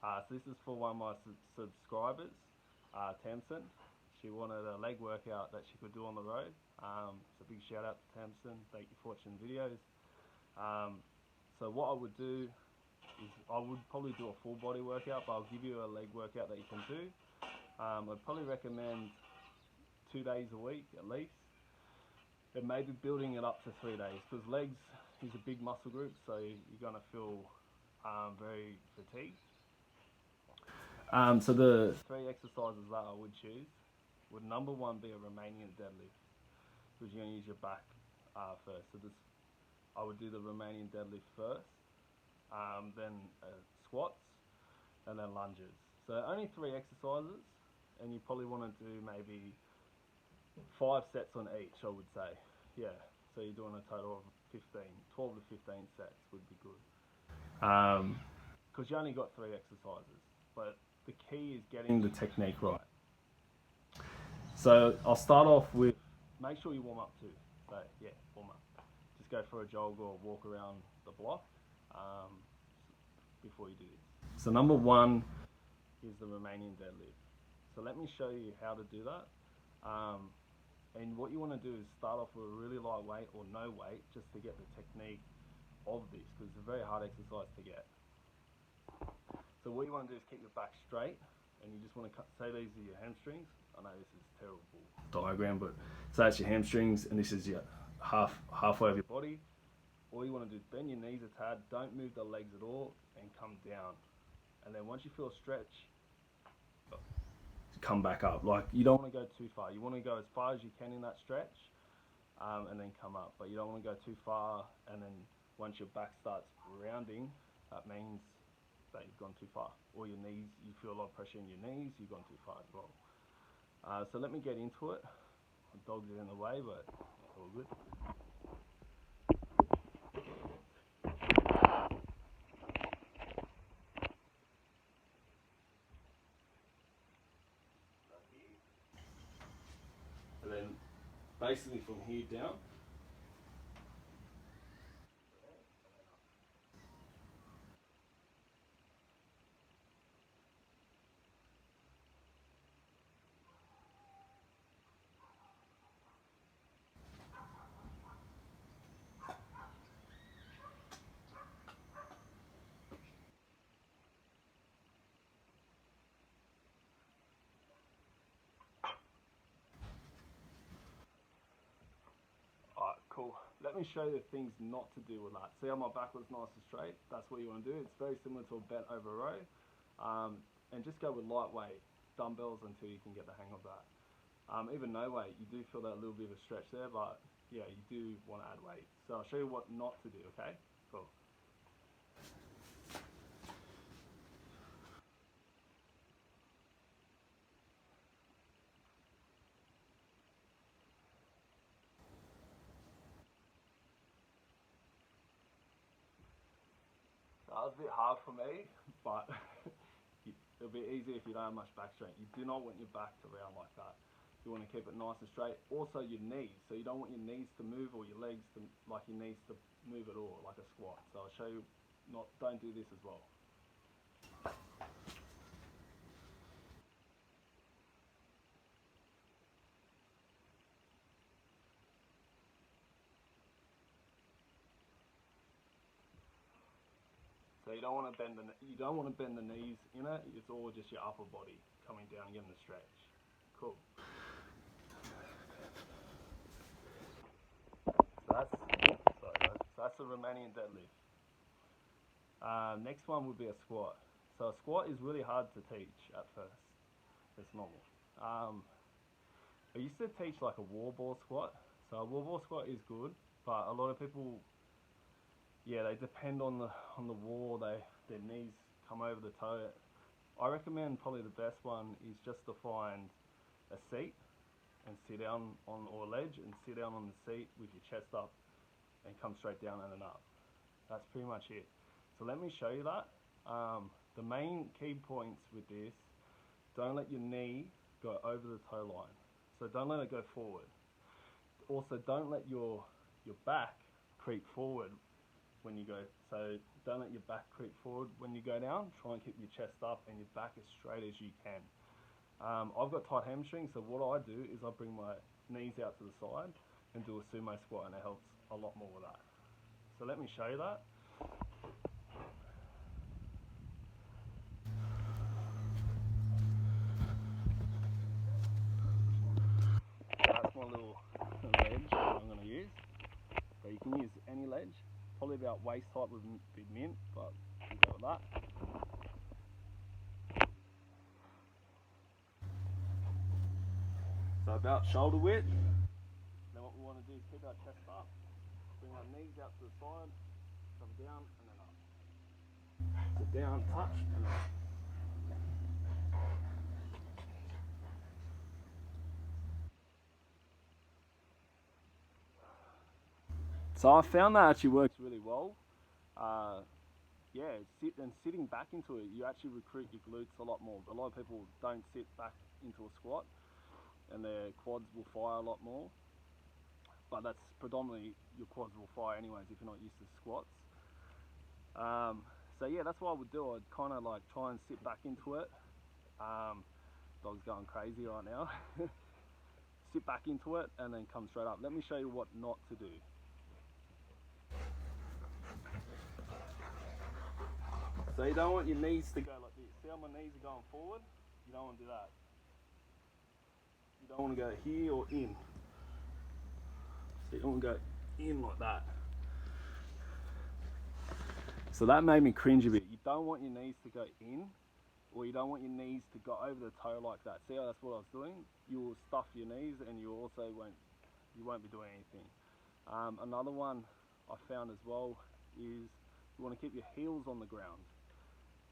So this is for one of my subscribers, Tamsun. She wanted a leg workout that she could do on the road. So big shout out to Tamsun. Thank you for watching the videos. So what I would do is I would probably do a full body workout, but I'll give you a leg workout that you can do. I'd probably recommend 2 days a week at least, and maybe building it up to 3 days, because legs is a big muscle group, so you're going to feel very fatigued. So the 3 exercises that I would choose would number 1 be a Romanian deadlift, because you're going to use your back first. So this, I would do the Romanian deadlift first, then squats, and then lunges. So only 3 exercises, and you probably want to do maybe 5 sets on each, I would say. Yeah, so you're doing a total of 12 to 15 sets would be good. Because you only got 3 exercises, but the key is getting the technique right. So I'll start off with, make sure you warm up too. So yeah, warm up. Just go for a jog or walk around the block before you do this. So number 1 is the Romanian deadlift. So let me show you how to do that. And what you want to do is start off with a really light weight or no weight, just to get the technique of this, because it's a very hard exercise to get. So what you want to do is keep your back straight, and you just want to say these are your hamstrings. I know this is a terrible diagram, but so that's your hamstrings, and this is your halfway of your body. All you want to do is bend your knees a tad, don't move the legs at all, and come down. And then once you feel a stretch, come back up. Like, you don't want to go too far. You want to go as far as you can in that stretch, and then come up. But you don't want to go too far, and then once your back starts rounding, that means that you've gone too far. Or your knees, you feel a lot of pressure in your knees, you've gone too far as well. So let me get into it. The dogs are in the way, but it's all good. And then basically from here down. Alright, cool. Let me show you the things not to do with that. See how my back was nice and straight? That's what you want to do. It's very similar to a bent over row. And just go with lightweight dumbbells until you can get the hang of that. Even no weight, you do feel that little bit of a stretch there, but yeah, you do want to add weight. So I'll show you what not to do, okay? Cool. That was a bit hard for me, but it'll be easy if you don't have much back strength. You do not want your back to round like that. You want to keep it nice and straight. Also your knees, so you don't want your knees to move or your legs to, like your knees to move at all, like a squat. So I'll show you, don't do this as well. So you don't want to bend the knees in it. It's all just your upper body coming down, getting the stretch. Cool. So that's the Romanian deadlift. Next one would be a squat. So a squat is really hard to teach at first. It's normal. I used to teach like a wall ball squat. So a wall ball squat is good, but a lot of people, yeah, they depend on the wall. Their knees come over the toe. I recommend probably the best one is just to find a seat and sit down on, or a ledge and sit down on the seat with your chest up and come straight down and then up. That's pretty much it. So let me show you that. The main key points with this, don't let your knee go over the toe line. So don't let it go forward. Also, don't let your back creep forward when you go. So don't let your back creep forward when you go down. Try and keep your chest up and your back as straight as you can. I've got tight hamstrings, so what I do is I bring my knees out to the side and do a sumo squat, and it helps a lot more with that. So let me show you that. So that's my little ledge that I'm going to use. So you can use any ledge, probably about waist height would be mint, but we'll go with that. So about shoulder width. Then what we want to do is keep our chest up, bring our knees out to the side, come down and then up. So down, touch, and then up. So I found that actually works really well. Yeah, sitting back into it, you actually recruit your glutes a lot more. A lot of people don't sit back into a squat, and their quads will fire a lot more. But that's predominantly your quads will fire anyways if you're not used to squats. So yeah, that's what I would do. I'd kind of like try and sit back into it. Dog's going crazy right now. Sit back into it and then come straight up. Let me show you what not to do. So you don't want your knees to go like this. See how my knees are going forward? You don't want to do that. You don't want to go here or in. So you don't want to go in like that. So that made me cringe a bit. You don't want your knees to go in, or you don't want your knees to go over the toe like that. See how that's what I was doing? You will stuff your knees and you also won't be doing anything. Another one I found as well is you want to keep your heels on the ground.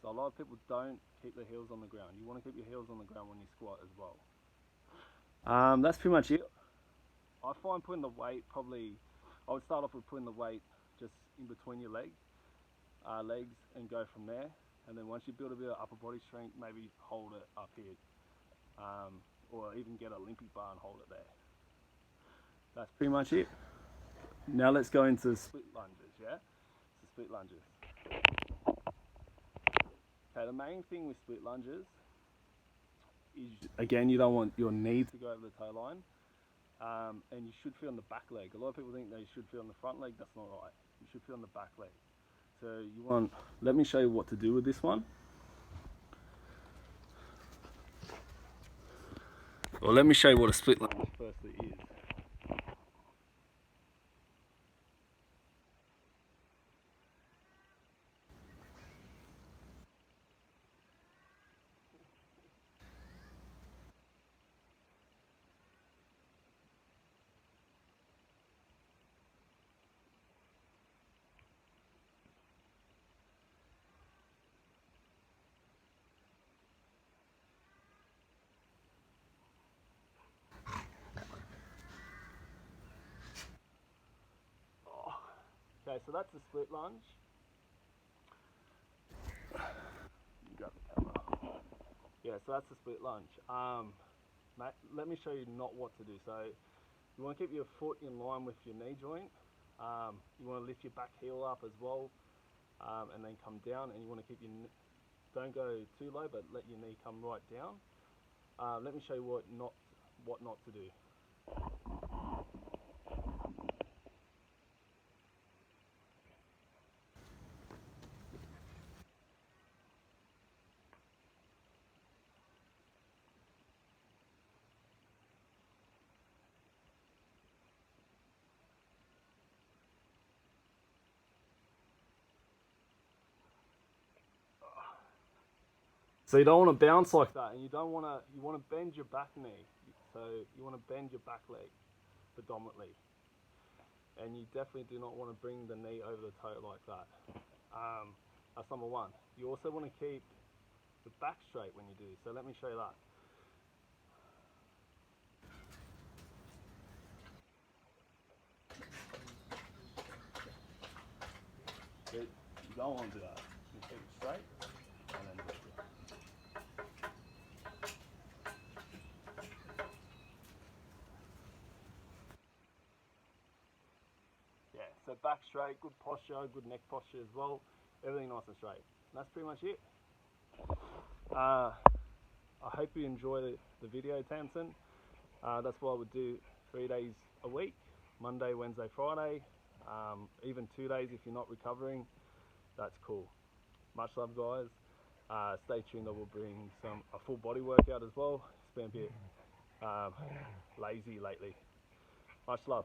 So a lot of people don't keep their heels on the ground. You want to keep your heels on the ground when you squat as well. That's pretty much it. I find putting the weight I would start off with putting the weight just in between your legs and go from there. And then once you build a bit of upper body strength, maybe hold it up here. Or even get a Olympic bar and hold it there. That's pretty much it. Now let's go into split lunges, yeah? So split lunges. Okay, the main thing with split lunges is, again, you don't want your knee to go over the toe line. And you should feel on the back leg. A lot of people think they should feel on the front leg. That's not right. You should feel on the back leg. So let me show you what to do with this one. Well, let me show you what a split lunge firstly is. Okay, so that's a split lunge. Grab the camera. Yeah, so that's a split lunge. Let me show you not what to do. So you want to keep your foot in line with your knee joint. You want to lift your back heel up as well, and then come down. And you want to keep don't go too low, but let your knee come right down. Let me show you what not to do. So you don't want to bounce like that, and you want to bend your back knee. So you want to bend your back leg predominantly, and you definitely do not want to bring the knee over the toe like that. That's number one. You also want to keep the back straight when you do. So let me show you that. You don't want to do that. You keep it straight and then lift it. Yeah, So back straight, good posture, good neck posture as well. Everything nice and straight. And that's pretty much it. I hope you enjoy the video, Tamsun. That's what I would do 3 days a week, Monday, Wednesday, Friday, even 2 days if you're not recovering. That's cool. Much love, guys. Stay tuned, I will bring a full body workout as well. It's been a bit lazy lately. Much love.